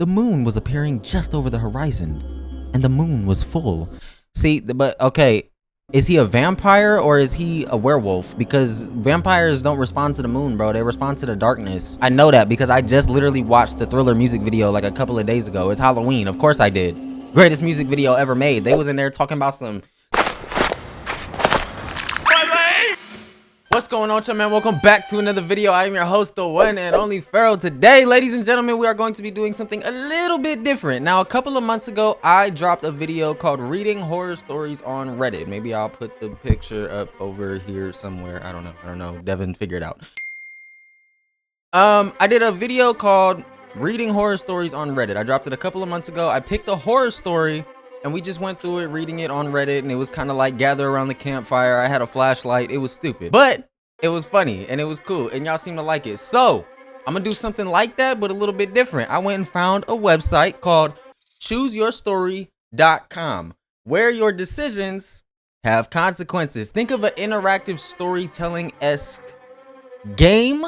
the moon was appearing just over the horizon, and the moon was full. See, but okay, is he a vampire or is he a werewolf? Because vampires don't respond to the moon, bro. They respond to the darkness. I know that because I just literally watched the Thriller music video like a couple of days ago. It's Halloween. Of course I did. Greatest music video ever made. They was in there talking about some... What's going on, man? Welcome back to another video. I am your host, the one and only Pharaoh. Today, ladies and gentlemen, we are going to be doing something a little bit different. Now, a couple of months ago, I dropped a video called Reading Horror Stories on Reddit. Maybe I'll put the picture up over here somewhere. I don't know. Devin, figure it out. I did a video called Reading Horror Stories on Reddit. I dropped it a couple of months ago. I picked a horror story and we just went through it, reading it on Reddit, and it was kind of like gather around the campfire. I had a flashlight. It was stupid, but it was funny and it was cool, and y'all seem to like it. So I'm gonna do something like that, but a little bit different. I went and found a website called chooseyourstory.com, where your decisions have consequences. Think of an interactive storytelling-esque game,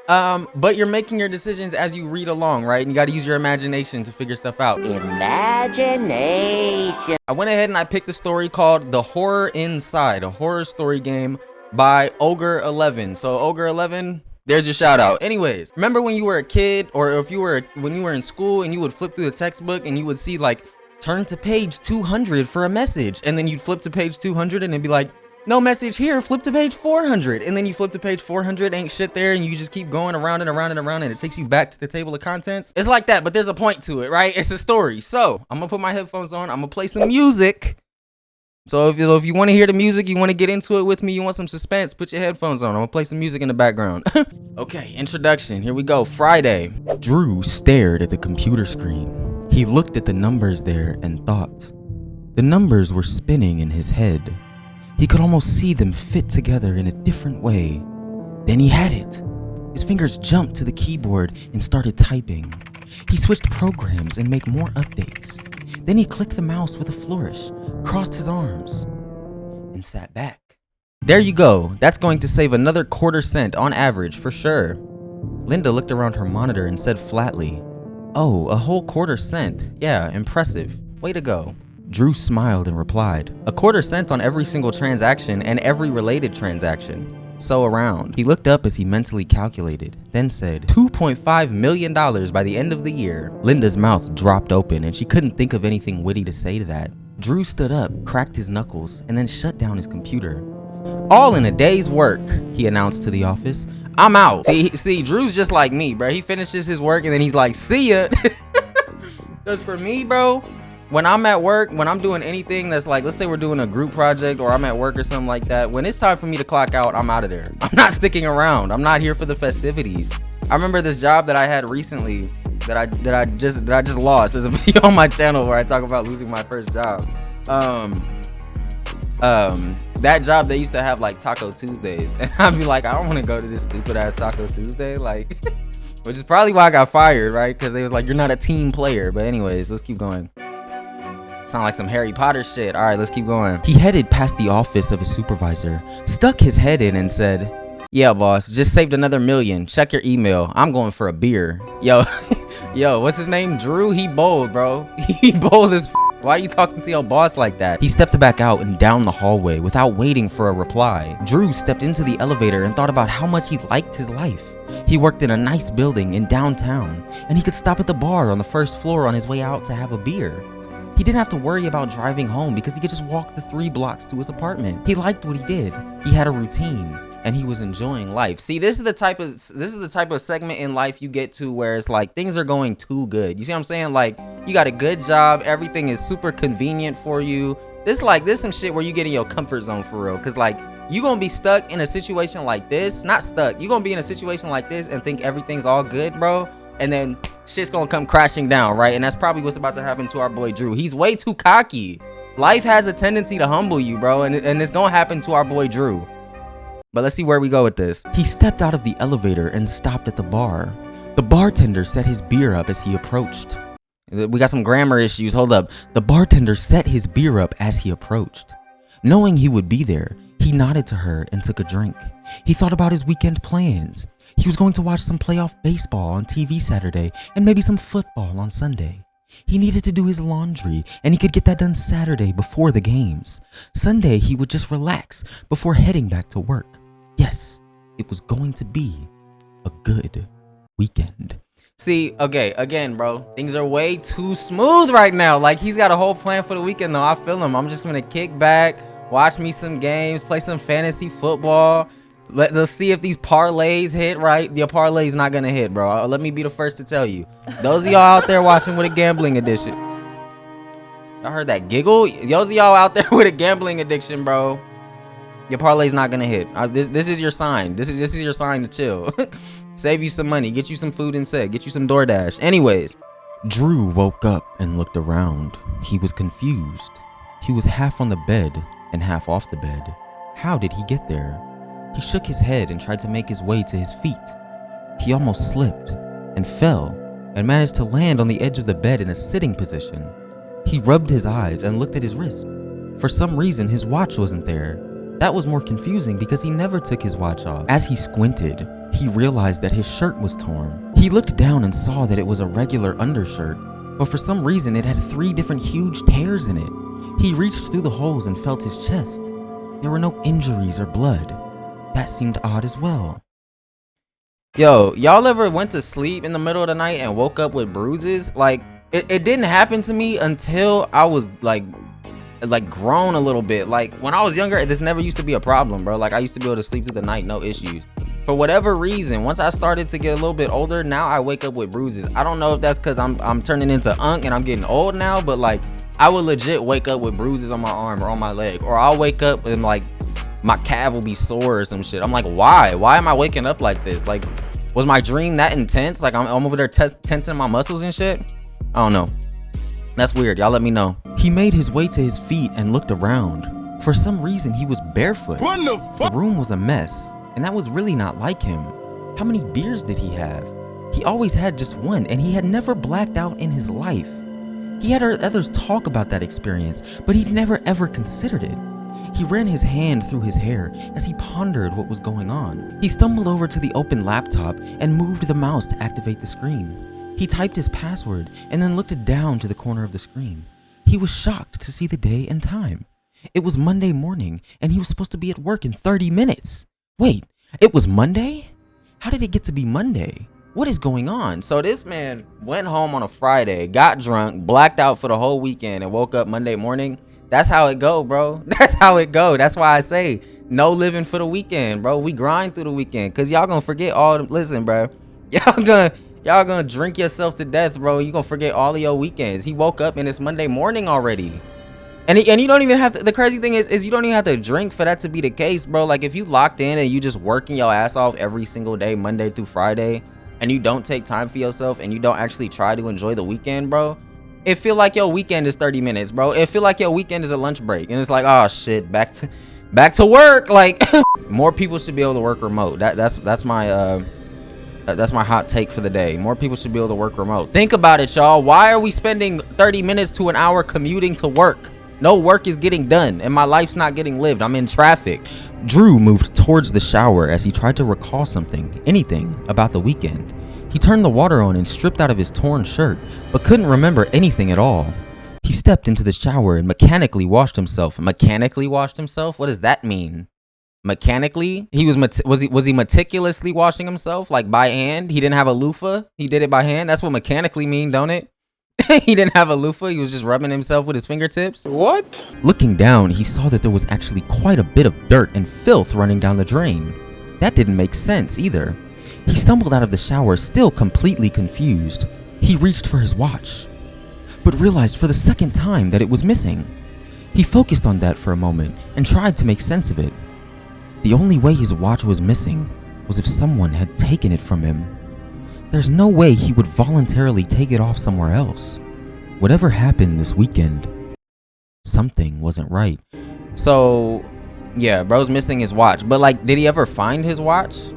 but you're making your decisions as you read along, right? And you got to use your imagination to figure stuff out. Imagination. I went ahead and I picked a story called The Horror Inside, a horror story game by Ogre 11. So Ogre 11, there's your shout out. Anyways, remember when you were a kid, or if you were when you were in school and you would flip through the textbook and you would see like turn to page 200 for a message, and then you'd flip to page 200 and it'd be like no message here, flip to page 400, and then you flip to page 400, ain't shit there, and you just keep going around and around and around, and it takes you back to the table of contents. It's like that, but there's a point to it, right? It's a story. So I'm gonna put my headphones on, I'm gonna play some music. So if you want to hear the music, you want to get into it with me, you want some suspense, put your headphones on. I'm gonna play some music in the background. Okay, introduction, here we go. Friday. Drew stared at the computer screen. He looked at the numbers there and thought. The numbers were spinning in his head. He could almost see them fit together in a different way. Then he had it. His fingers jumped to the keyboard and started typing. He switched programs and made more updates. Then he clicked the mouse with a flourish, crossed his arms, and sat back. There you go. That's going to save another quarter-cent on average for sure. Linda looked around her monitor and said flatly, "Oh, a whole quarter-cent. Yeah, impressive. Way to go." Drew smiled and replied, "A quarter-cent on every single transaction and every related transaction. So around." He looked up as he mentally calculated, then said, $2.5 million by the end of the year. Linda's mouth dropped open and she couldn't think of anything witty to say to that. Drew stood up, cracked his knuckles, and then shut down his computer. "All in a day's work," he announced to the office. "I'm out." See, Drew's just like me, bro. He finishes his work and then he's like, "See ya." Because for me, bro, when I'm at work, when I'm doing anything that's like, let's say we're doing a group project or I'm at work or something like that, when it's time for me to clock out, I'm out of there. I'm not sticking around. I'm not here for the festivities. I remember this job that I had recently that I just lost. There's a video on my channel where I talk about losing my first job. That job, they used to have like Taco Tuesdays, and I'd be like, I don't want to go to this stupid ass Taco Tuesday, like, which is probably why I got fired, right? Because they was like, you're not a team player. But anyways, let's keep going. Sound like some Harry Potter shit. All right, let's keep going. He headed past the office of his supervisor, stuck his head in and said, "Yeah, boss, just saved another $1 million. Check your email. I'm going for a beer." Yo, what's his name? Drew? He bold, bro. He bold as f. Why are you talking to your boss like that? He stepped back out and down the hallway without waiting for a reply. Drew stepped into the elevator and thought about how much he liked his life. He worked in a nice building in downtown, and he could stop at the bar on the first floor on his way out to have a beer. He didn't have to worry about driving home because he could just walk the 3 blocks to his apartment. He liked what he did. He had a routine and he was enjoying life. See, this is the type of segment in life you get to where it's like things are going too good. You see what I'm saying? Like, you got a good job, everything is super convenient for you. This some shit where you get in your comfort zone for real. Cause like you gonna be stuck in a situation like this. Not stuck. You gonna be in a situation like this and think everything's all good, bro. And then shit's gonna come crashing down, right? And that's probably what's about to happen to our boy Drew. He's way too cocky. Life has a tendency to humble you, bro, and it's gonna happen to our boy Drew. But let's see where we go with this. He stepped out of the elevator and stopped at the bar. The bartender set his beer up as he approached. We got some grammar issues, hold up. The bartender set his beer up as he approached. Knowing he would be there, he nodded to her and took a drink. He thought about his weekend plans. He was going to watch some playoff baseball on TV Saturday and maybe some football on Sunday. He needed to do his laundry, and he could get that done Saturday before the games. Sunday, he would just relax before heading back to work. Yes, it was going to be a good weekend. See, okay, again, bro, things are way too smooth right now. Like, he's got a whole plan for the weekend, though. I feel him. I'm just gonna kick back, watch me some games, play some fantasy football. Let's see if these parlays hit right. Your parlay's not gonna hit, bro. Let me be the first to tell you. Those of y'all out there watching with a gambling addiction. Y'all heard that giggle? Those of y'all out there with a gambling addiction, bro. Your parlay's not gonna hit. This is your sign. This is your sign to chill. Save you some money. Get you some food instead. Get you some DoorDash. Anyways, Drew woke up and looked around. He was confused. He was half on the bed and half off the bed. How did he get there? He shook his head and tried to make his way to his feet. He almost slipped and fell and managed to land on the edge of the bed in a sitting position. He rubbed his eyes and looked at his wrist. For some reason, his watch wasn't there. That was more confusing because he never took his watch off. As he squinted, he realized that his shirt was torn. He looked down and saw that it was a regular undershirt, but for some reason it had 3 different huge tears in it. He reached through the holes and felt his chest. There were no injuries or blood. That seemed odd as well. Yo, y'all ever went to sleep in the middle of the night and woke up with bruises? Like, it didn't happen to me until I was like grown a little bit. Like, when I was younger, this never used to be a problem, bro. Like, I used to be able to sleep through the night, no issues. For whatever reason, once I started to get a little bit older, now I wake up with bruises. I don't know if that's because I'm turning into Unk and I'm getting old now, but like, I would legit wake up with bruises on my arm or on my leg, or I'll wake up and like my calf will be sore or some shit. I'm like, why am I waking up like this? Like, was my dream that intense? Like, I'm over there tensing my muscles and shit. I don't know. That's weird. Y'all let me know. He made his way to his feet and looked around. For some reason, he was barefoot. What the fuck? The room was a mess, and that was really not like him. How many beers did he have? He always had just one, and he had never blacked out in his life. He had heard others talk about that experience, but he'd never ever considered it. He ran his hand through his hair as he pondered what was going on. He stumbled over to the open laptop and moved the mouse to activate the screen. He typed his password and then looked down to the corner of the screen. He was shocked to see the day and time. It was Monday morning, and he was supposed to be at work in 30 minutes. Wait, it was Monday? How did it get to be Monday? What is going on? So this man went home on a Friday, got drunk, blacked out for the whole weekend, and woke up Monday morning. That's how it go, bro. That's how it go. That's why I say no living for the weekend, bro. We grind through the weekend, cause y'all gonna forget all. Listen, bro. Y'all gonna drink yourself to death, bro. You gonna forget all of your weekends. He woke up and it's Monday morning already, and you don't even have to. The crazy thing is you don't even have to drink for that to be the case, bro. Like, if you locked in and you just working your ass off every single day, Monday through Friday, and you don't take time for yourself and you don't actually try to enjoy the weekend, bro. It feel like your weekend is 30 minutes, bro. It feel like your weekend is a lunch break, and it's like, oh shit, back to work. Like, more people should be able to work remote. That's my hot take for the day. More people should be able to work remote. Think about it, y'all. Why are we spending 30 minutes to an hour commuting to work? No work is getting done, and my life's not getting lived. I'm in traffic. Drew moved towards the shower as he tried to recall anything about the weekend. He turned the water on and stripped out of his torn shirt, but couldn't remember anything at all. He stepped into the shower and mechanically washed himself. Mechanically washed himself? What does that mean? Mechanically? Was he meticulously washing himself, like by hand? He didn't have a loofah? He did it by hand? That's what mechanically mean, don't it? He didn't have a loofah. He was just rubbing himself with his fingertips. What? Looking down, he saw that there was actually quite a bit of dirt and filth running down the drain. That didn't make sense either. He stumbled out of the shower, still completely confused. He reached for his watch, but realized for the second time that it was missing. He focused on that for a moment and tried to make sense of it. The only way his watch was missing was if someone had taken it from him. There's no way he would voluntarily take it off somewhere else. Whatever happened this weekend, something wasn't right. So, yeah, bro's missing his watch. But like, did he ever find his watch?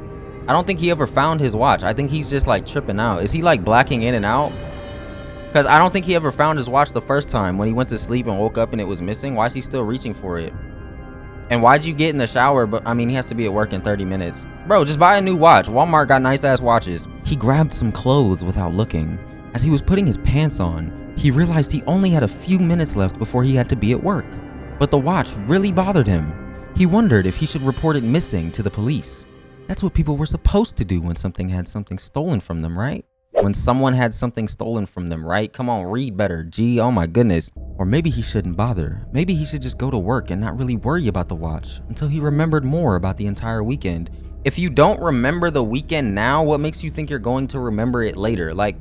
I don't think he ever found his watch. I think he's just like tripping out. Is he like blacking in and out? Because I don't think he ever found his watch the first time when he went to sleep and woke up and it was missing. Why is he still reaching for it? And why'd you get in the shower? But I mean, he has to be at work in 30 minutes. Bro, just buy a new watch. Walmart got nice ass watches. He grabbed some clothes without looking. As he was putting his pants on, he realized he only had a few minutes left before he had to be at work. But the watch really bothered him. He wondered if he should report it missing to the police. That's what people were supposed to do when something had something stolen from them, right? When someone had something stolen from them, right? Come on, read better, G. Oh my goodness. Or maybe he shouldn't bother. Maybe he should just go to work and not really worry about the watch until he remembered more about the entire weekend. If you don't remember the weekend now, what makes you think you're going to remember it later? Like,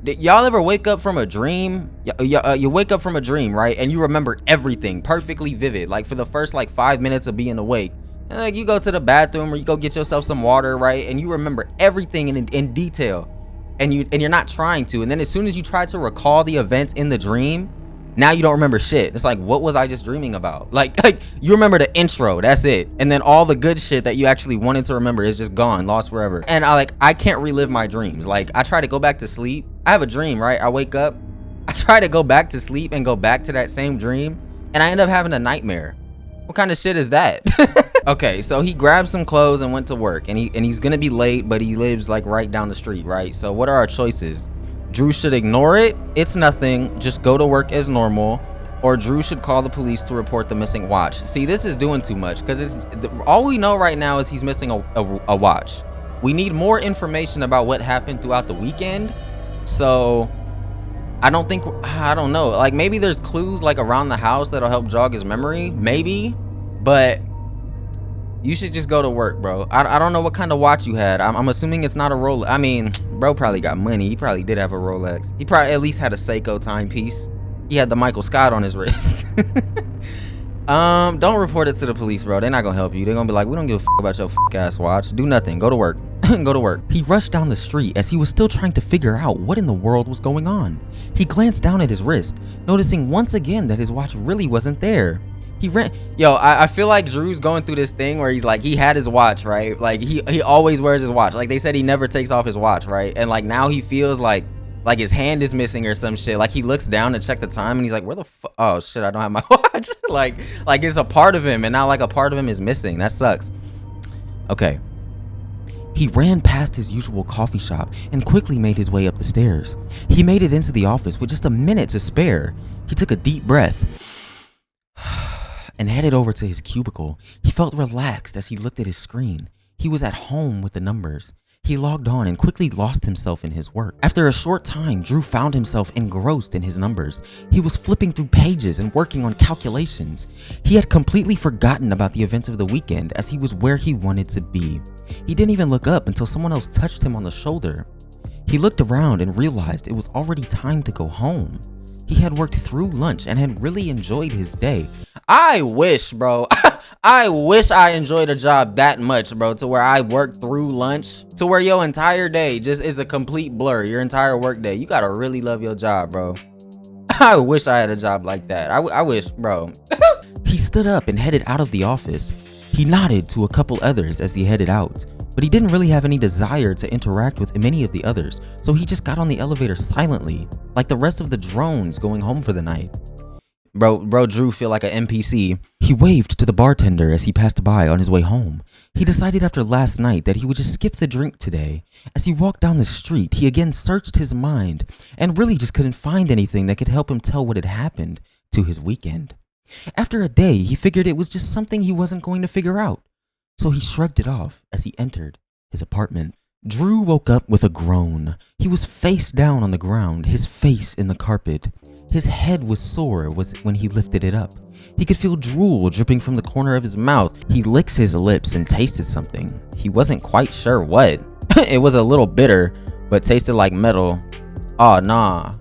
y'all ever wake up from a dream? You wake up from a dream, right? And you remember everything perfectly vivid. Like for the first like 5 minutes of being awake. And like you go to the bathroom or you go get yourself some water, right? And you remember everything in detail. And you're not trying to. And then as soon as you try to recall the events in the dream, now you don't remember shit. It's like, what was I just dreaming about? Like you remember the intro, that's it. And then all the good shit that you actually wanted to remember is just gone, lost forever. And I can't relive my dreams. Like I try to go back to sleep. I have a dream, right? I wake up, I try to go back to sleep and go back to that same dream, and I end up having a nightmare. What kind of shit is that? Okay, so he grabbed some clothes and went to work, and he's gonna be late, but he lives like right down the street, right? So what are our choices? Drew should ignore it. It's nothing. Just go to work as normal. Or Drew should call the police to report the missing watch. See, this is doing too much because it's all we know right now is he's missing a watch. We need more information about what happened throughout the weekend. So I don't know. Like maybe there's clues like around the house that'll help jog his memory. Maybe, but you should just go to work, bro. I don't know what kind of watch you had. I'm assuming it's not a Rolex. I mean, bro probably got money. He probably did have a Rolex. He probably at least had a Seiko timepiece. He had the Michael Scott on his wrist. Don't report it to the police, bro. They're not gonna help you. They're gonna be like, we don't give a fuck about your ass watch. Do nothing. Go to work. Go to work. He rushed down the street as he was still trying to figure out what in the world was going on. He glanced down at his wrist, noticing once again that his watch really wasn't there. He ran. Yo, I feel like Drew's going through this thing where he's like, he had his watch, right? Like he always wears his watch. Like they said he never takes off his watch, right? And like now he feels like his hand is missing or some shit. Like he looks down to check the time and he's like, where the fuck? Oh shit, I don't have my watch. like it's a part of him and now like a part of him is missing. That sucks. Okay. He ran past his usual coffee shop and quickly made his way up the stairs. He made it into the office with just a minute to spare. He took a deep breath and headed over to his cubicle. He felt relaxed as he looked at his screen. He was at home with the numbers. He logged on and quickly lost himself in his work. After a short time, Drew found himself engrossed in his numbers. He was flipping through pages and working on calculations. He had completely forgotten about the events of the weekend as he was where he wanted to be. He didn't even look up until someone else touched him on the shoulder. He looked around and realized it was already time to go home. He had worked through lunch and had really enjoyed his day. I wish, bro. I wish I enjoyed a job that much, bro, to where I worked through lunch, to where your entire day just is a complete blur, your entire work day. You gotta really love your job, bro. I wish I had a job like that. I wish, bro. He stood up and headed out of the office. He nodded to a couple others as he headed out, but he didn't really have any desire to interact with many of the others, so he just got on the elevator silently, like the rest of the drones going home for the night. Bro Drew feel like an NPC. He waved to the bartender as he passed by on his way home. He decided after last night that he would just skip the drink today. As he walked down the street, he again searched his mind and really just couldn't find anything that could help him tell what had happened to his weekend. After a day, he figured it was just something he wasn't going to figure out. So he shrugged it off as he entered his apartment. Drew woke up with a groan. He was face down on the ground, his face in the carpet. His head was sore when he lifted it up. He could feel drool dripping from the corner of his mouth. He licked his lips and tasted something. He wasn't quite sure what. It was a little bitter, but tasted like metal. Oh nah.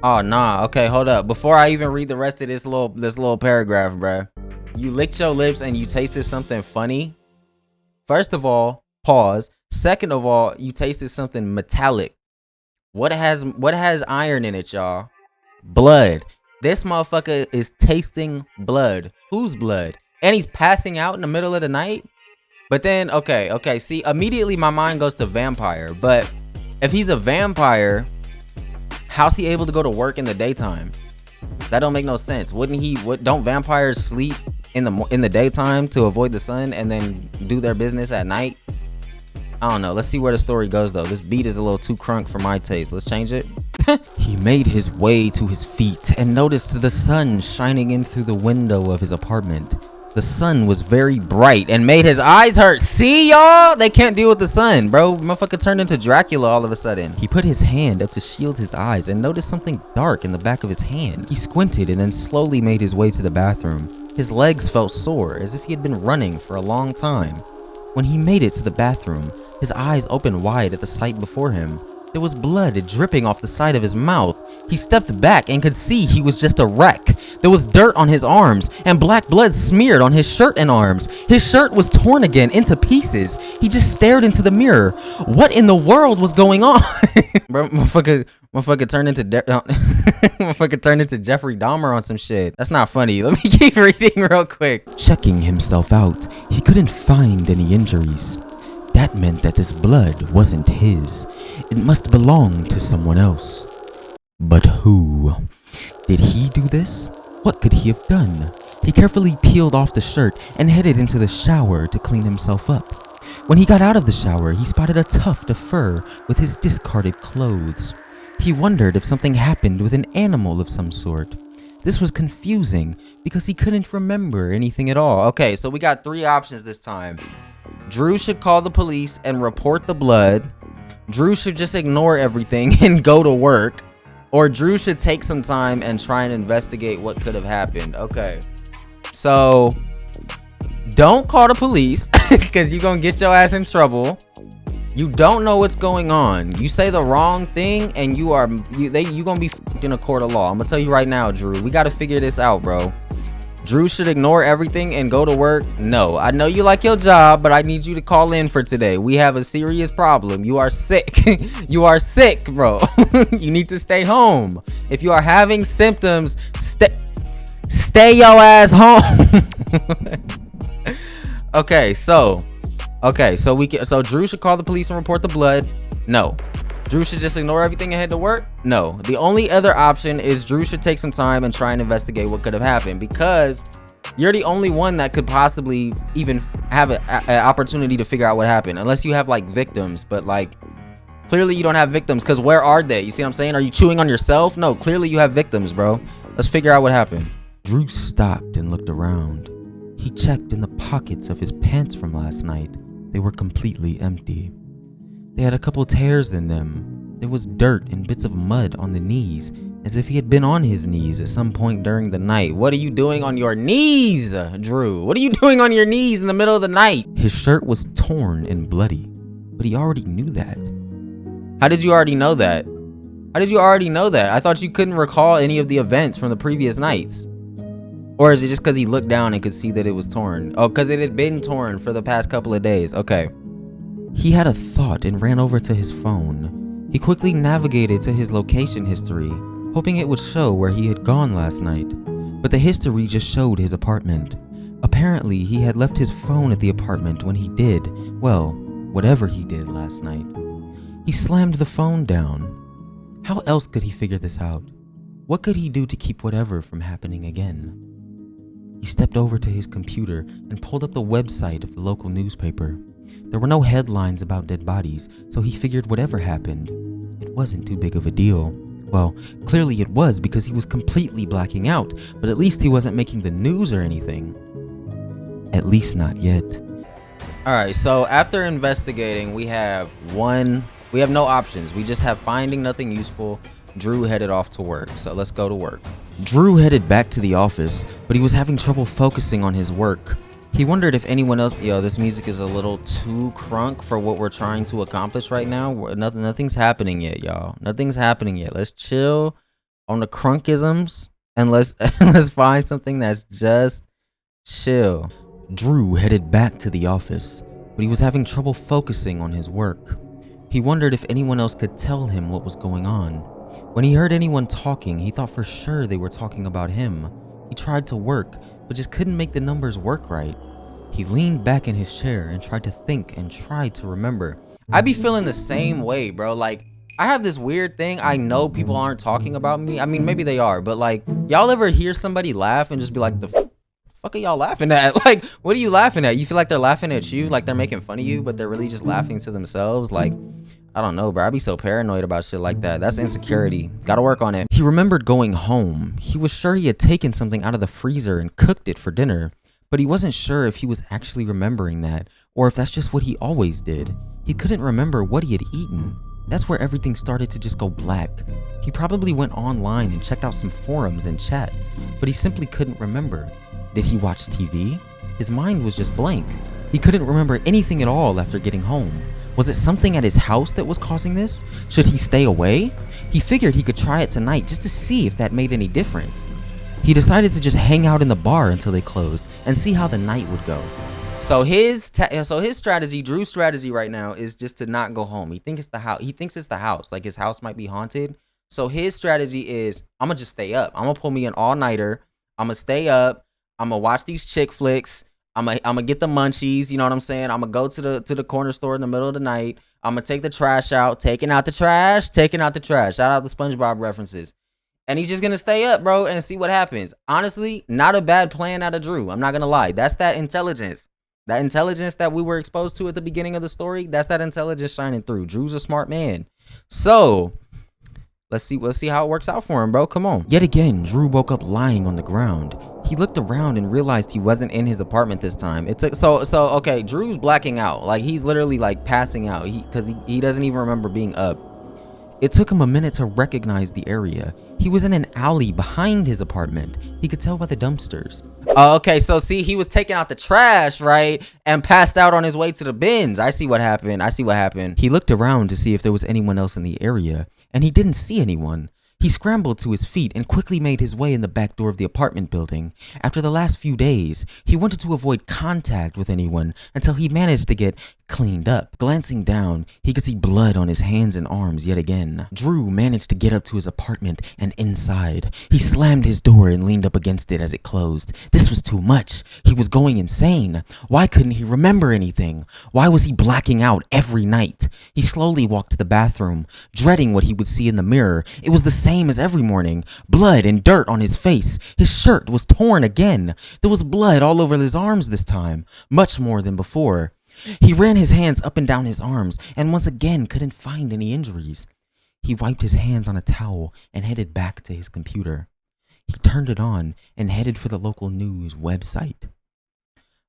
Oh nah. Okay, hold up. Before I even read the rest of this little paragraph, bruh. You licked your lips and you tasted something funny? First of all, pause. Second of all, you tasted something metallic. What has iron in it, y'all? Blood. This motherfucker is tasting blood. Whose blood? And he's passing out in the middle of the night? But then, okay, see, immediately my mind goes to vampire. But if he's a vampire, how's he able to go to work in the daytime? That don't make no sense. Don't vampires sleep in the daytime to avoid the sun and then do their business at night. I don't know. Let's see where the story goes though. This beat is a little too crunk for my taste. Let's change it. He made his way to his feet and noticed the sun shining in through the window of his apartment. The sun was very bright and made his eyes hurt. See, y'all? They can't deal with the sun, bro. Motherfucker turned into Dracula all of a sudden. He put his hand up to shield his eyes and noticed something dark in the back of his hand. He squinted and then slowly made his way to the bathroom. His legs felt sore, as if he had been running for a long time. When he made it to the bathroom, his eyes opened wide at the sight before him. There was blood dripping off the side of his mouth. He stepped back and could see he was just a wreck. There was dirt on his arms and black blood smeared on his shirt and arms. His shirt was torn again into pieces. He just stared into the mirror. What in the world was going on? Bro, motherfucker turned into motherfucker turned into Jeffrey Dahmer on some shit. That's not funny. Let me keep reading real quick. Checking himself out, he couldn't find any injuries. That meant that this blood wasn't his. It must belong to someone else. But who? Did he do this? What could he have done? He carefully peeled off the shirt and headed into the shower to clean himself up. When he got out of the shower, he spotted a tuft of fur with his discarded clothes. He wondered if something happened with an animal of some sort. This was confusing because he couldn't remember anything at all. Okay, so we got 3 options this time. Drew should call the police and report the blood. Drew should just ignore everything and go to work. Or Drew should take some time and try and investigate what could have happened. Okay. So, don't call the police because you're going to get your ass in trouble. You don't know what's going on. You say the wrong thing and you're going to be f***ed in a court of law. I'm going to tell you right now, Drew. We got to figure this out, bro. Drew should ignore everything and go to work. No, I know you like your job, but I need you to call in for today. We have a serious problem. You are sick. You are sick, bro. You need to stay home. If you are having symptoms, stay your ass home. So Drew should call the police and report the blood. No. Drew should just ignore everything and head to work? No. The only other option is Drew should take some time and try and investigate what could have happened, because you're the only one that could possibly even have an opportunity to figure out what happened, unless you have like victims. But like, clearly you don't have victims, because where are they? You see what I'm saying? Are you chewing on yourself? No, clearly you have victims, bro. Let's figure out what happened. Drew stopped and looked around. He checked in the pockets of his pants from last night. They were completely empty. They had a couple tears in them. There was dirt and bits of mud on the knees, as if he had been on his knees at some point during the night. What are you doing on your knees, Drew? What are you doing on your knees in the middle of the night? His shirt was torn and bloody, but he already knew that. How did you already know that? How did you already know that? I thought you couldn't recall any of the events from the previous nights. Or is it just because he looked down and could see that it was torn? Oh, because it had been torn for the past couple of days. Okay. He had a thought and ran over to his phone. He quickly navigated to his location history, hoping it would show where he had gone last night. But the history just showed his apartment. Apparently, he had left his phone at the apartment when he did, well, whatever he did last night. He slammed the phone down. How else could he figure this out? What could he do to keep whatever from happening again? He stepped over to his computer and pulled up the website of the local newspaper. There were no headlines about dead bodies, so he figured whatever happened, it wasn't too big of a deal. Well, clearly it was, because he was completely blacking out, but at least he wasn't making the news or anything. At least not yet. Alright, so after investigating, we have no options. We just have finding nothing useful. Drew headed off to work, so let's go to work. Drew headed back to the office, but he was having trouble focusing on his work. He wondered if anyone else... Yo, this music is a little too crunk for what we're trying to accomplish right now. Nothing's happening yet, y'all. Nothing's happening yet. Let's chill on the crunkisms and let's find something that's just chill. Drew headed back to the office, but he was having trouble focusing on his work. He wondered if anyone else could tell him what was going on. When he heard anyone talking, he thought for sure they were talking about him. He tried to work, but just couldn't make the numbers work right. He leaned back in his chair and tried to think and tried to remember. I be feeling the same way, bro. Like, I have this weird thing. I know people aren't talking about me. I mean, maybe they are, but like, y'all ever hear somebody laugh and just be like, the fuck are y'all laughing at? Like, what are you laughing at? You feel like they're laughing at you, like they're making fun of you, but they're really just laughing to themselves? Like, I don't know, bro. I'd be so paranoid about shit like that. That's insecurity. Gotta work on it. He remembered going home. He was sure he had taken something out of the freezer and cooked it for dinner, but he wasn't sure if he was actually remembering that, or if that's just what he always did. He couldn't remember what he had eaten. That's where everything started to just go black. He probably went online and checked out some forums and chats, but he simply couldn't remember. Did he watch TV? His mind was just blank. He couldn't remember anything at all after getting home. Was it something at his house that was causing this? Should he stay away? He figured he could try it tonight just to see if that made any difference. He decided to just hang out in the bar until they closed and see how the night would go. So his strategy, Drew's strategy right now is just to not go home. He thinks it's the house. He thinks it's the house. Like his house might be haunted. So his strategy is, I'm gonna just stay up. I'm gonna pull me an all-nighter. I'm gonna stay up. I'm gonna watch these chick flicks. I'm gonna get the munchies. You know what I'm saying? I'm gonna go to the corner store in the middle of the night. I'm gonna take the trash out. Taking out the trash. Shout out the SpongeBob references. And he's just gonna stay up, bro, and see what happens. Honestly, not a bad plan out of Drew. I'm not gonna lie. That's that intelligence. That intelligence that we were exposed to at the beginning of the story, that's that intelligence shining through. Drew's a smart man. So, let's see how it works out for him, bro. Come on. Yet again, Drew woke up lying on the ground. He looked around and realized he wasn't in his apartment this time. It took okay, Drew's blacking out. Like he's literally like passing out. He doesn't even remember being up. It took him a minute to recognize the area. He was in an alley behind his apartment. He could tell by the dumpsters. Okay, so see, he was taking out the trash, right? And passed out on his way to the bins. I see what happened. He looked around to see if there was anyone else in the area, and he didn't see anyone. He scrambled to his feet and quickly made his way in the back door of the apartment building. After the last few days, he wanted to avoid contact with anyone until he managed to get cleaned up. Glancing down, he could see blood on his hands and arms yet again. Drew managed to get up to his apartment and inside. He slammed his door and leaned up against it as it closed. This was too much. He was going insane. Why couldn't he remember anything? Why was he blacking out every night? He slowly walked to the bathroom, dreading what he would see in the mirror. It was the same as every morning. Blood and dirt on his face. His shirt was torn again. There was blood all over his arms this time, much more than before. He ran his hands up and down his arms and once again couldn't find any injuries. He wiped his hands on a towel and headed back to his computer. He turned it on and headed for the local news website.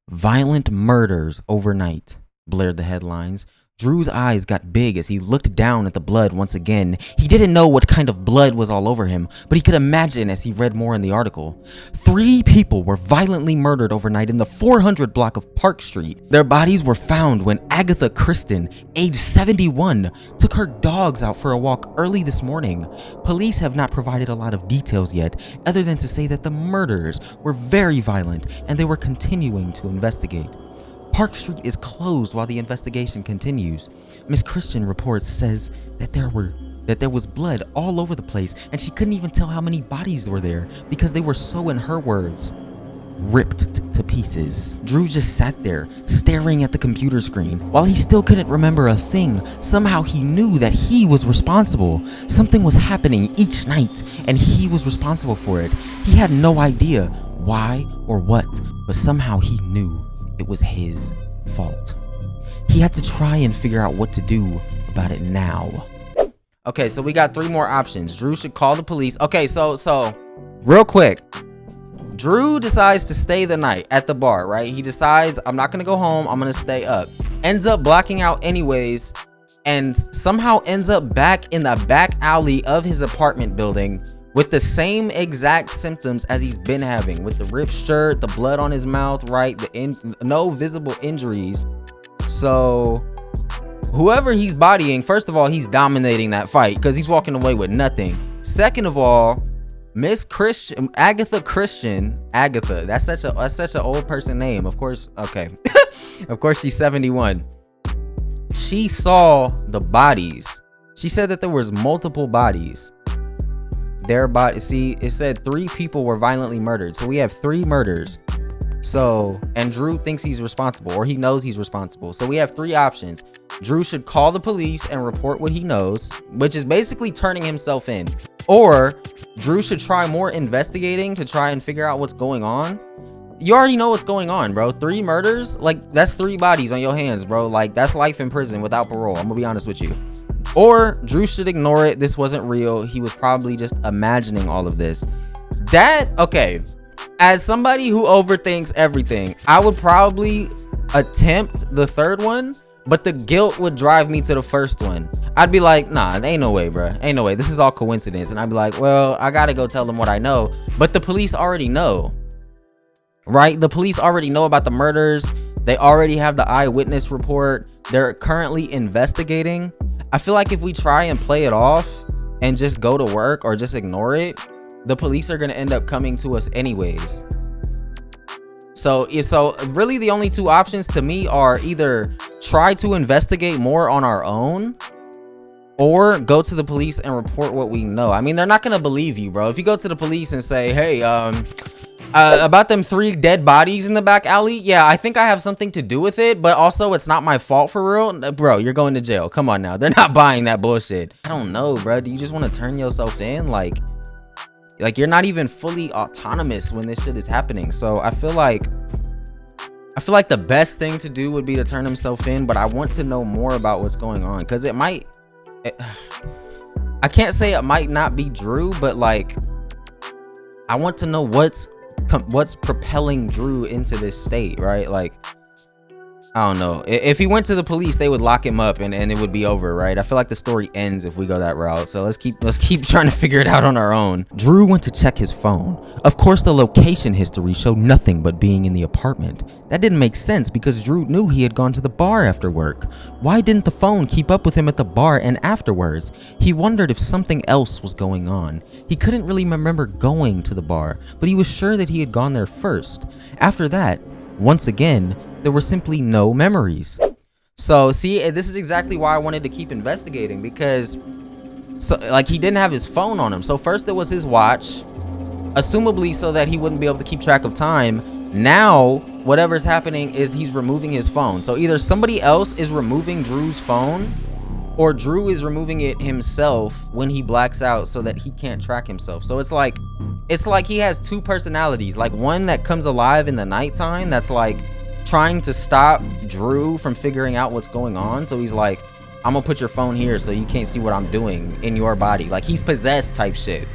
Violent murders overnight, blared the headlines. Drew's eyes got big as he looked down at the blood once again. He didn't know what kind of blood was all over him, but he could imagine as he read more in the article. 3 people were violently murdered overnight in the 400 block of Park Street. Their bodies were found when Agatha Kristen, age 71, took her dogs out for a walk early this morning. Police have not provided a lot of details yet, other than to say that the murders were very violent and they were continuing to investigate. Park Street is closed while the investigation continues. Miss Christian reports says that there was blood all over the place and she couldn't even tell how many bodies were there because they were so, in her words, ripped to pieces. Drew just sat there, staring at the computer screen. While he still couldn't remember a thing, somehow he knew that he was responsible. Something was happening each night and he was responsible for it. He had no idea why or what, but somehow he knew it was his fault. He had to try and figure out what to do about it now. Okay, so we got 3 more options. Drew should call the police. Okay, so real quick. Drew decides to stay the night at the bar, right? He decides, I'm not gonna go home, I'm gonna stay up. Ends up blacking out anyways, and somehow ends up back in the back alley of his apartment building with the same exact symptoms as he's been having, with the ripped shirt, the blood on his mouth, right? No visible injuries. So whoever he's bodying, first of all, he's dominating that fight because he's walking away with nothing. Second of all, Miss Christian, Agatha Christian, Agatha, that's such an old person name. Of course, okay. Of course she's 71. She saw the bodies. She said that there was multiple bodies. See, it said 3 people were violently murdered. So we have 3 murders. So, and Drew thinks he's responsible, or he knows he's responsible. So we have 3 options. Drew should call the police and report what he knows, which is basically turning himself in. Or Drew should try more investigating to try and figure out what's going on. you already know what's going on, bro. 3 murders, like that's 3 bodies on your hands, bro. Like that's life in prison without parole. I'm gonna be honest with you. Or Drew should ignore it. This wasn't real. He was probably just imagining all of this. Okay, as somebody who overthinks everything, I would probably attempt the 3rd one, but the guilt would drive me to the 1st one. I'd be like, nah, ain't no way, bro. Ain't no way. This is all coincidence. And I'd be like, well, I gotta go tell them what I know. But the police already know, right? The police already know about the murders. They already have the eyewitness report. They're currently investigating. I feel like if we try and play it off and just go to work or just ignore it, the police are gonna end up coming to us anyways. So really the only 2 options to me are either try to investigate more on our own or go to the police and report what we know. I mean, they're not gonna believe you, bro. If you go to the police and say, hey, about them 3 dead bodies in the back alley, yeah, I think I have something to do with it, but also it's not my fault for real, bro. You're going to jail. Come on now. They're not buying that bullshit. I don't know, bro. Do you just want to turn yourself in? Like you're not even fully autonomous when this shit is happening. So I feel like the best thing to do would be to turn himself in, but I want to know more about what's going on, because I can't say it might not be Drew, but like I want to know what's propelling Drew into this state, right? Like, I don't know. If he went to the police, they would lock him up and it would be over, right? I feel like the story ends if we go that route. So let's keep trying to figure it out on our own. Drew went to check his phone. Of course, the location history showed nothing but being in the apartment. That didn't make sense because Drew knew he had gone to the bar after work. Why didn't the phone keep up with him at the bar and afterwards? He wondered if something else was going on. He couldn't really remember going to the bar, but he was sure that he had gone there first. After that, once again, there were simply no memories. So see, this is exactly why I wanted to keep investigating, because like he didn't have his phone on him. So first it was his watch, assumably so that he wouldn't be able to keep track of time. Now whatever's happening is he's removing his phone. So either somebody else is removing Drew's phone, or Drew is removing it himself when he blacks out so that he can't track himself. So it's like he has 2 personalities, like one that comes alive in the nighttime that's like trying to stop Drew from figuring out what's going on. So he's like, I'm gonna put your phone here so you can't see what I'm doing in your body. Like he's possessed type shit.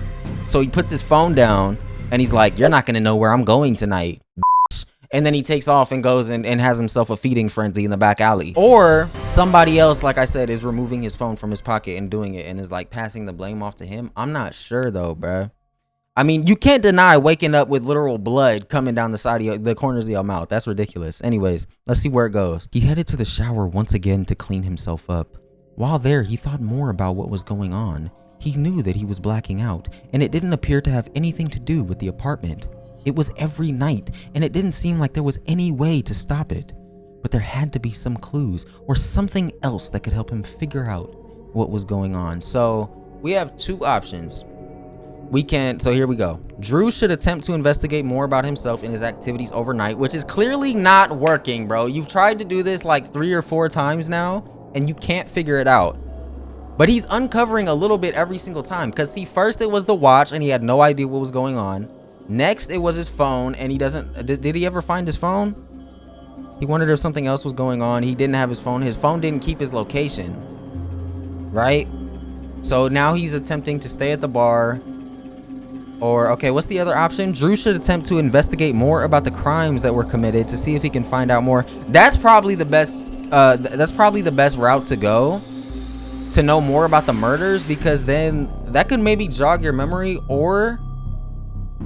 So he puts his phone down and he's like, you're not gonna know where I'm going tonight, bitch. And then he takes off and goes and has himself a feeding frenzy in the back alley. Or somebody else, like I said, is removing his phone from his pocket and doing it and is like passing the blame off to him. I'm not sure though, bruh. I mean, you can't deny waking up with literal blood coming down the side of the corners of your mouth. That's ridiculous. Anyways, let's see where it goes. He headed to the shower once again to clean himself up. While there, he thought more about what was going on. He knew that he was blacking out, and it didn't appear to have anything to do with the apartment. It was every night, and it didn't seem like there was any way to stop it. But there had to be some clues or something else that could help him figure out what was going on. So we have 2 options. So here we go. Drew should attempt to investigate more about himself and his activities overnight, which is clearly not working, bro. You've tried to do this like 3 or 4 times now, and you can't figure it out. But he's uncovering a little bit every single time. Because see, first it was the watch, and he had no idea what was going on. Next, it was his phone, and he doesn't... Did he ever find his phone? He wondered if something else was going on. He didn't have his phone. His phone didn't keep his location. Right? So now he's attempting to stay at the bar. Or, okay, what's the other option? Drew should attempt to investigate more about the crimes that were committed to see if he can find out more. That's probably the best route to go, to know more about the murders, because then that could maybe jog your memory, or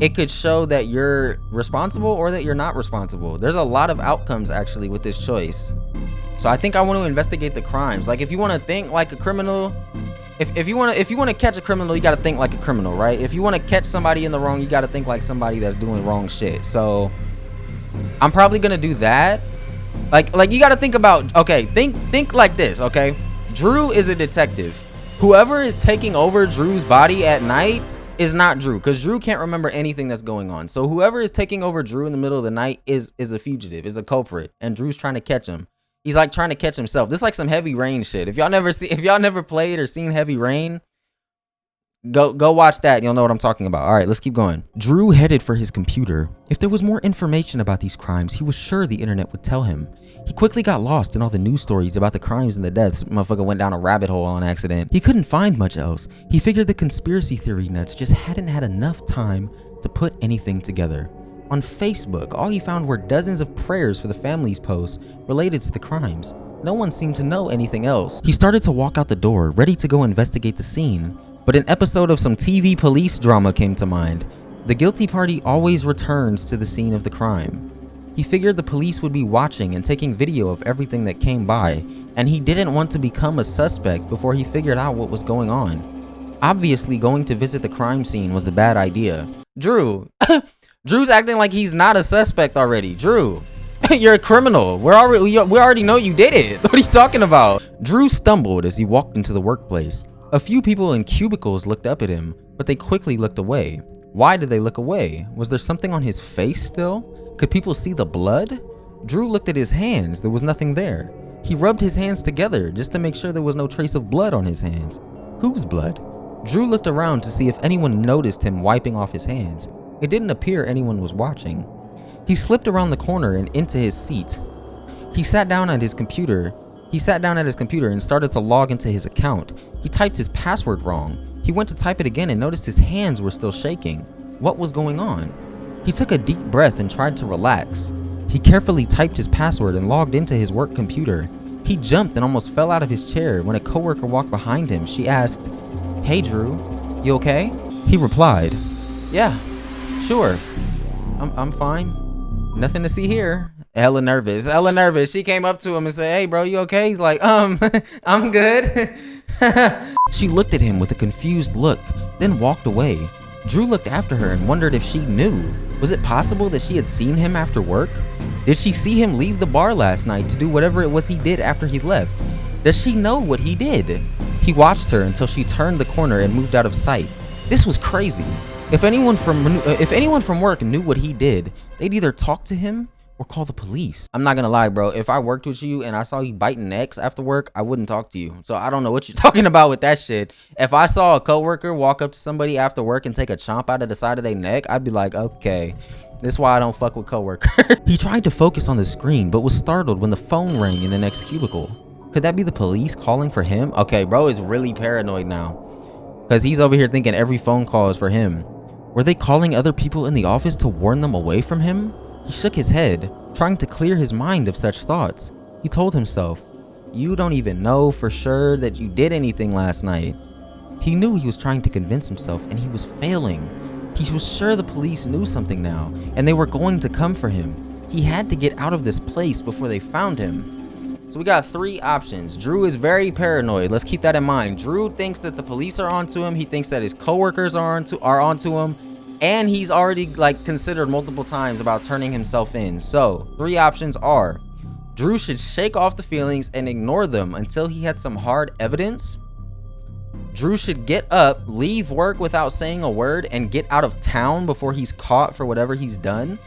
it could show that you're responsible or that you're not responsible. There's a lot of outcomes actually with this choice. So I think I want to investigate the crimes. Like if you want to think like a criminal, if you want to catch a criminal, you got to think like a criminal, right? If you want to catch somebody in the wrong, you got to think like somebody that's doing wrong shit. So I'm probably going to do that. Like you got to think about, okay, think like this, okay? Drew is a detective. Whoever is taking over Drew's body at night is not Drew, because Drew can't remember anything that's going on. So whoever is taking over Drew in the middle of the night is a fugitive, is a culprit, and Drew's trying to catch him. He's like trying to catch himself. This is like some Heavy Rain shit. If y'all never played or seen Heavy Rain, Go watch that. You'll know what I'm talking about. All right, let's keep going. Drew headed for his computer. If there was more information about these crimes, he was sure the internet would tell him. He quickly got lost in all the news stories about the crimes and the deaths. Motherfucker went down a rabbit hole on accident. He couldn't find much else. He figured the conspiracy theory nuts just hadn't had enough time to put anything together. On Facebook, all he found were dozens of prayers for the family's posts related to the crimes. No one seemed to know anything else. He started to walk out the door, ready to go investigate the scene. But an episode of some TV police drama came to mind. The guilty party always returns to the scene of the crime. He figured the police would be watching and taking video of everything that came by, and he didn't want to become a suspect before he figured out what was going on. Obviously, going to visit the crime scene was a bad idea. Drew, Drew's acting like he's not a suspect already. Drew, you're a criminal. We already know you did it. What are you talking about? Drew stumbled as he walked into the workplace. A few people in cubicles looked up at him, but they quickly looked away. Why did they look away? Was there something on his face still? Could people see the blood? Drew looked at his hands. There was nothing there. He rubbed his hands together just to make sure there was no trace of blood on his hands. Whose blood? Drew looked around to see if anyone noticed him wiping off his hands. It didn't appear anyone was watching. He slipped around the corner and into his seat. He sat down at his computer and started to log into his account. He typed his password wrong. He went to type it again and noticed his hands were still shaking. What was going on? He took a deep breath and tried to relax. He carefully typed his password and logged into his work computer. He jumped and almost fell out of his chair when a coworker walked behind him. She asked, "Hey Drew, you okay?" He replied, "Yeah, sure. I'm fine. Nothing to see here." Hella nervous. She came up to him and said, "Hey bro, you okay?" He's like, I'm good." She looked at him with a confused look, then walked away. Drew looked after her and wondered if she knew. Was it possible that she had seen him after work? Did she see him leave the bar last night to do whatever it was he did after he left? Does she know what he did? He watched her until she turned the corner and moved out of sight. This was crazy. If anyone from work knew what he did, they'd either talk to him or call the police. I'm not gonna lie, bro. If I worked with you and I saw you biting necks after work, I wouldn't talk to you. So I don't know what you're talking about with that shit. If I saw a coworker walk up to somebody after work and take a chomp out of the side of their neck, I'd be like, okay, this is why I don't fuck with coworkers. He tried to focus on the screen, but was startled when the phone rang in the next cubicle. Could that be the police calling for him? Okay, bro is really paranoid now, because he's over here thinking every phone call is for him. Were they calling other people in the office to warn them away from him? He shook his head, trying to clear his mind of such thoughts. He told himself, "You don't even know for sure that you did anything last night." He knew he was trying to convince himself, and he was failing. He was sure the police knew something now, and they were going to come for him. He had to get out of this place before they found him. So we got three options. Drew is very paranoid. Let's keep that in mind. Drew thinks that the police are onto him. He thinks that his coworkers are onto him. And he's already considered multiple times about turning himself in. So three options are: Drew should shake off the feelings and ignore them until he had some hard evidence. Drew should get up, leave work without saying a word, and get out of town before he's caught for whatever he's done.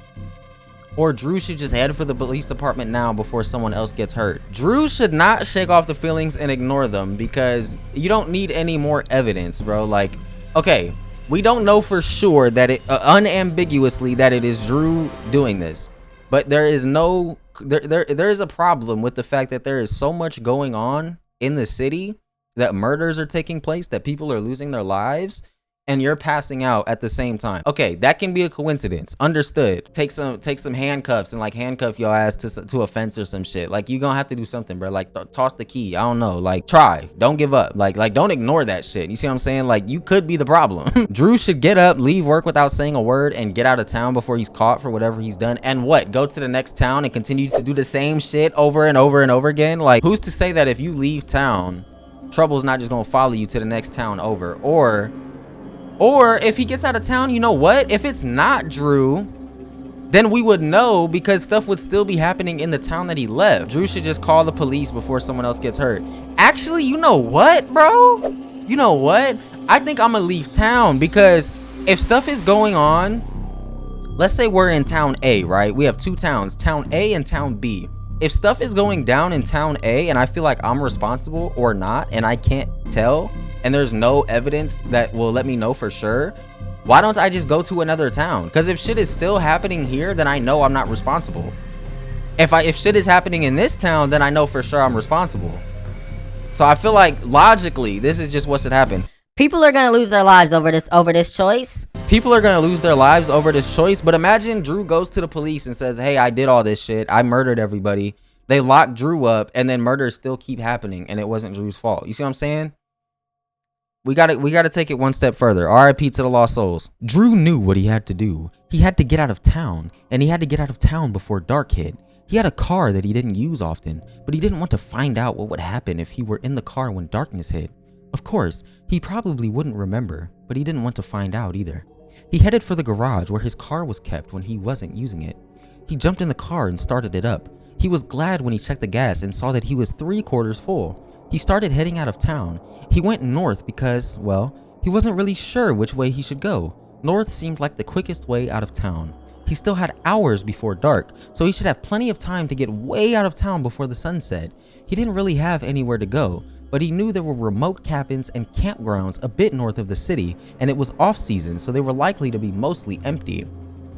Or Drew should just head for the police department now before someone else gets hurt. Drew should not shake off the feelings and ignore them, because you don't need any more evidence, bro. Like, okay, we don't know for sure that it unambiguously that it is Drew doing this, but there is a problem with the fact that there is so much going on in the city, that murders are taking place, that people are losing their lives, and you're passing out at the same time. Okay, that can be a coincidence. Understood. Take some handcuffs and handcuff your ass to a fence or some shit. Like, you gonna have to do something, bro. Like, toss the key. I don't know. Like, try. Don't give up. Like don't ignore that shit. You see what I'm saying? Like, you could be the problem. Drew should get up, leave work without saying a word, and get out of town before he's caught for whatever he's done. And what? Go to the next town and continue to do the same shit over and over and over again? Like, who's to say that if you leave town, trouble's not just gonna follow you to the next town over? Or if he gets out of town, you know what? If it's not Drew, then we would know, because stuff would still be happening in the town that he left. Drew should just call the police before someone else gets hurt. Actually, you know what, bro? You know what? I think I'm gonna leave town, because if stuff is going on, let's say we're in town A, right? We have two towns, town A and town B. If stuff is going down in town A and I feel like I'm responsible or not, and I can't tell, and there's no evidence that will let me know for sure, why don't I just go to another town? Because if shit is still happening here, then I know I'm not responsible. If shit is happening in this town, then I know for sure I'm responsible. So I feel like logically, this is just what should happen. People are gonna lose their lives over this choice. People are gonna lose their lives over this choice, but imagine Drew goes to the police and says, hey, I did all this shit. I murdered everybody. They locked Drew up, and then murders still keep happening, and it wasn't Drew's fault. You see what I'm saying? We gotta take it one step further. RIP to the lost souls. Drew knew what he had to do. He had to get out of town, and he had to get out of town before dark hit. He had a car that he didn't use often, but he didn't want to find out what would happen if he were in the car when darkness hit. Of course, he probably wouldn't remember, but he didn't want to find out either. He headed for the garage where his car was kept when he wasn't using it. He jumped in the car and started it up. He was glad when he checked the gas and saw that he was 3/4 full. He started heading out of town. He went north because, well, he wasn't really sure which way he should go. North seemed like the quickest way out of town. He still had hours before dark, so he should have plenty of time to get way out of town before the sun set. He didn't really have anywhere to go, but he knew there were remote cabins and campgrounds a bit north of the city, and it was off season, so they were likely to be mostly empty.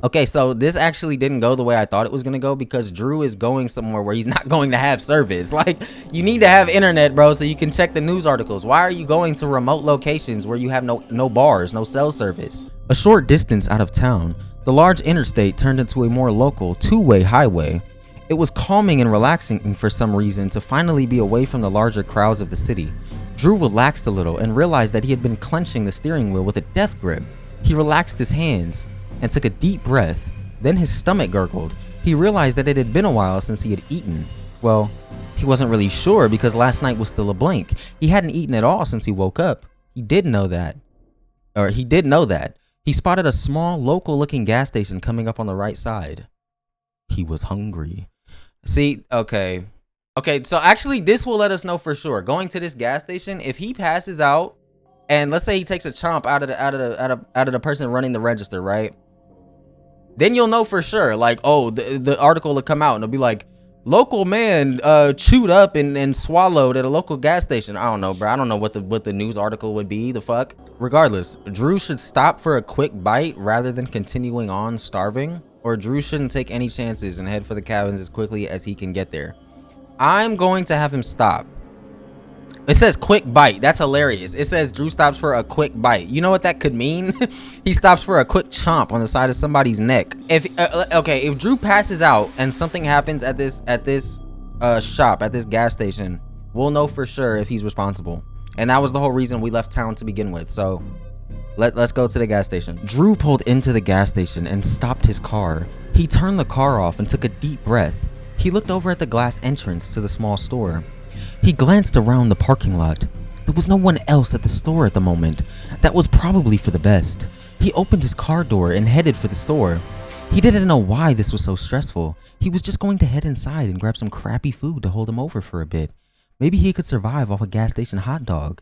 Okay, so this actually didn't go the way I thought it was gonna go, because Drew is going somewhere where he's not going to have service. Like, you need to have internet, bro, so you can check the news articles. Why are you going to remote locations where you have no bars, no cell service? A short distance out of town, the large interstate turned into a more local two-way highway. It was calming and relaxing for some reason to finally be away from the larger crowds of the city. Drew relaxed a little and realized that he had been clenching the steering wheel with a death grip. He relaxed his hands and took a deep breath. Then his stomach gurgled. He realized that it had been a while since he had eaten. Well, he wasn't really sure because last night was still a blank. He hadn't eaten at all since he woke up. He did know that. He spotted a small, local-looking gas station coming up on the right side. He was hungry. See, okay, so actually this will let us know for sure. Going to this gas station, if he passes out, and let's say he takes a chomp out of the person running the register, right? Then you'll know for sure, like, oh, the article will come out and it'll be like, local man chewed up and swallowed at a local gas station. I don't know, bro. I don't know what the news article would be. The fuck. Regardless, Drew should stop for a quick bite rather than continuing on starving, or Drew shouldn't take any chances and head for the cabins as quickly as he can get there. I'm going to have him stop. It says quick bite. That's hilarious. It says Drew stops for a quick bite. You know what that could mean? He stops for a quick chomp on the side of somebody's neck. If Drew passes out and something happens at this shop, at this gas station, we'll know for sure if he's responsible. And that was the whole reason we left town to begin with. So let's go to the gas station. Drew pulled into the gas station and stopped his car. He turned the car off and took a deep breath. He looked over at the glass entrance to the small store. He glanced around the parking lot. There was no one else at the store at the moment. That was probably for the best. He opened his car door and headed for the store. He didn't know why this was so stressful. He was just going to head inside and grab some crappy food to hold him over for a bit. Maybe he could survive off a gas station hot dog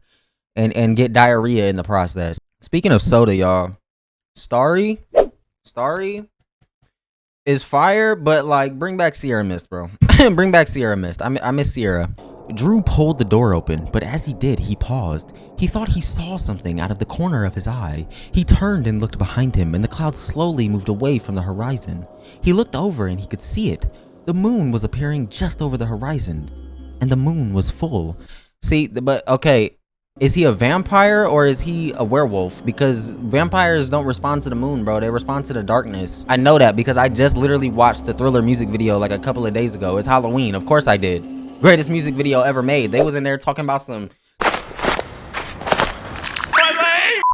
and get diarrhea in the process. Speaking of soda, y'all, Starry is fire, but like, bring back Sierra Mist, bro. Bring back Sierra Mist. I miss Sierra. Drew pulled the door open, but as he did, he paused. He thought he saw something out of the corner of his eye. He turned and looked behind him, and the clouds slowly moved away from the horizon. He looked over and he could see it. The moon was appearing just over the horizon, and the moon was full. See, but okay, is he a vampire or is he a werewolf? Because vampires don't respond to the moon, bro. They respond to the darkness. I know that because I just literally watched the Thriller music video like a couple of days ago. It's Halloween. Of course I did. Greatest music video ever made. They was in there talking about some...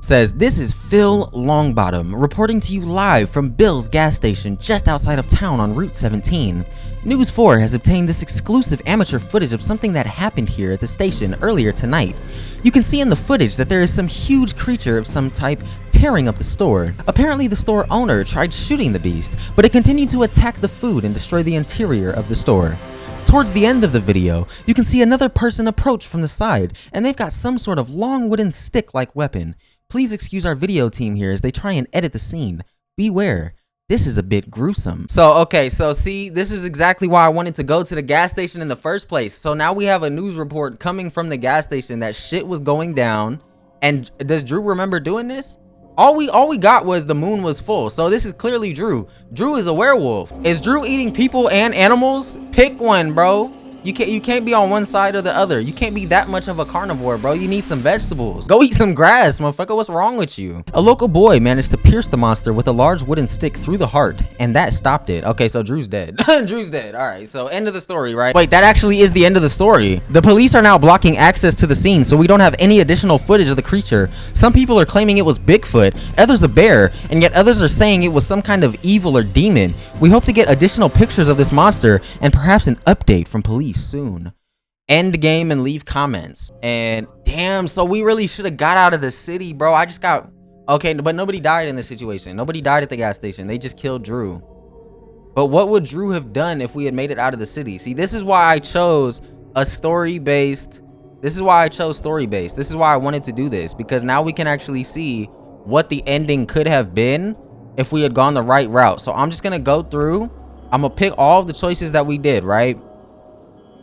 Says, this is Phil Longbottom reporting to you live from Bill's gas station just outside of town on Route 17. News 4 has obtained this exclusive amateur footage of something that happened here at the station earlier tonight. You can see in the footage that there is some huge creature of some type tearing up the store. Apparently the store owner tried shooting the beast, but it continued to attack the food and destroy the interior of the store. Towards the end of the video, you can see another person approach from the side, and they've got some sort of long wooden stick-like weapon. Please excuse our video team here as they try and edit the scene. Beware, this is a bit gruesome. So, okay, so see, this is exactly why I wanted to go to the gas station in the first place. So now we have a news report coming from the gas station that shit was going down And does Drew remember doing this? All we got was the moon was full. So this is clearly Drew. Drew is a werewolf. Is Drew eating people and animals? Pick one, bro. You can't be on one side or the other. You can't be that much of a carnivore, bro. You need some vegetables. Go eat some grass, motherfucker. What's wrong with you? A local boy managed to pierce the monster with a large wooden stick through the heart, and that stopped it. Okay, so Drew's dead. Drew's dead. All right, so end of the story, right? Wait, that actually is the end of the story. The police are now blocking access to the scene, so we don't have any additional footage of the creature. Some people are claiming it was Bigfoot, others a bear, and yet others are saying it was some kind of evil or demon. We hope to get additional pictures of this monster and perhaps an update from police soon. End game and leave comments. And damn, so we really should have got out of the city, bro. I just got okay, but nobody died in this situation. Nobody died at the gas station. They just killed Drew. But what would Drew have done if we had made it out of the city? See, this is why I chose a story-based. This is why I chose story-based. This is why I wanted to do this, because now we can actually see what the ending could have been if we had gone the right route. So I'm just gonna go through. I'm gonna pick all of the choices that we did, right?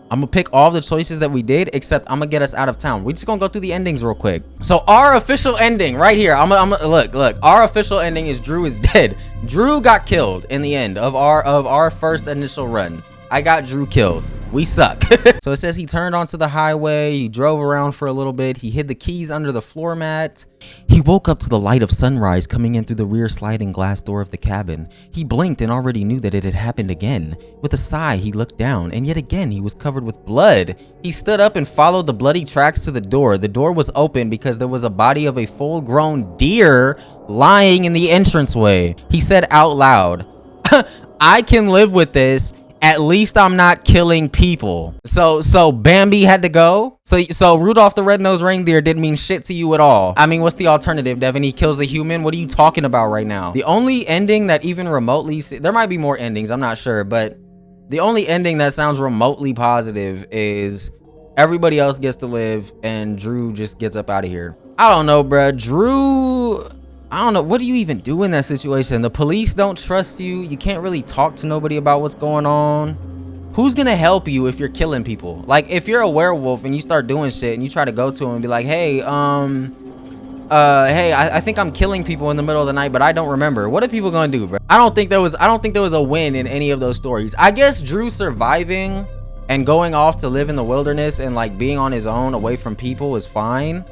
I'm gonna pick all the choices that we did, except I'm gonna get us out of town. We're just gonna go through the endings real quick. So our official ending right here, I'm look, our official ending is Drew is dead. Drew got killed in the end of our first initial run. I got Drew killed. We suck. So it says he turned onto the highway, he drove around for a little bit, he hid the keys under the floor mat. He woke up to the light of sunrise coming in through the rear sliding glass door of the cabin. He blinked and already knew that it had happened again. With a sigh, he looked down, and yet again he was covered with blood. He stood up and followed the bloody tracks to the door. The door was open because there was a body of a full-grown deer lying in the entranceway. He said out loud, I can live with this. At least I'm not killing people. So Bambi had to go. So Rudolph the Red-Nosed Reindeer didn't mean shit to you at all. I mean, what's the alternative, Devin? He kills a human. What are you talking about right now? The only ending that even remotely, there might be more endings, I'm not sure, but the only ending that sounds remotely positive is everybody else gets to live and Drew just gets up out of here. I don't know, bruh. Drew, I don't know. What do you even do in that situation? The police don't trust you. You can't really talk to nobody about what's going on. Who's gonna help you if you're killing people? Like, if you're a werewolf and you start doing shit and you try to go to him and be like, hey, I think I'm killing people in the middle of the night, but I don't remember. What are people gonna do, bro? I don't think there was a win in any of those stories. I guess Drew surviving and going off to live in the wilderness and like being on his own away from people is fine.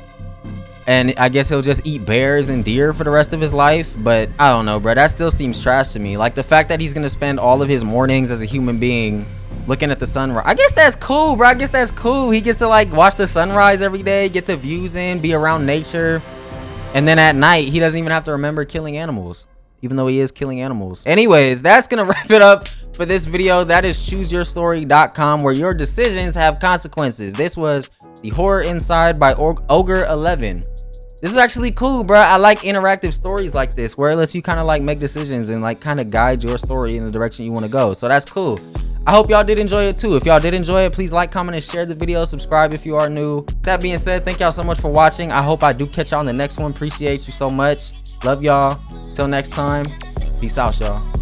And I guess he'll just eat bears and deer for the rest of his life. But I don't know, bro. That still seems trash to me. Like the fact that he's gonna spend all of his mornings as a human being looking at the sunrise. I guess that's cool, bro. I guess that's cool. He gets to like watch the sunrise every day, get the views in, be around nature. And then at night, he doesn't even have to remember killing animals, even though he is killing animals. Anyways, that's gonna wrap it up for this video. That is chooseyourstory.com, where your decisions have consequences. This was The Horror Inside by Ogre 11. This is actually cool, bro. I like interactive stories like this, where it lets you kind of like make decisions and like kind of guide your story in the direction you want to go. So that's cool. I hope y'all did enjoy it too. If y'all did enjoy it, please like, comment, and share the video. Subscribe if you are new. That being said, thank y'all so much for watching. I hope I do catch y'all in the next one. Appreciate you so much. Love y'all. Till next time. Peace out, y'all.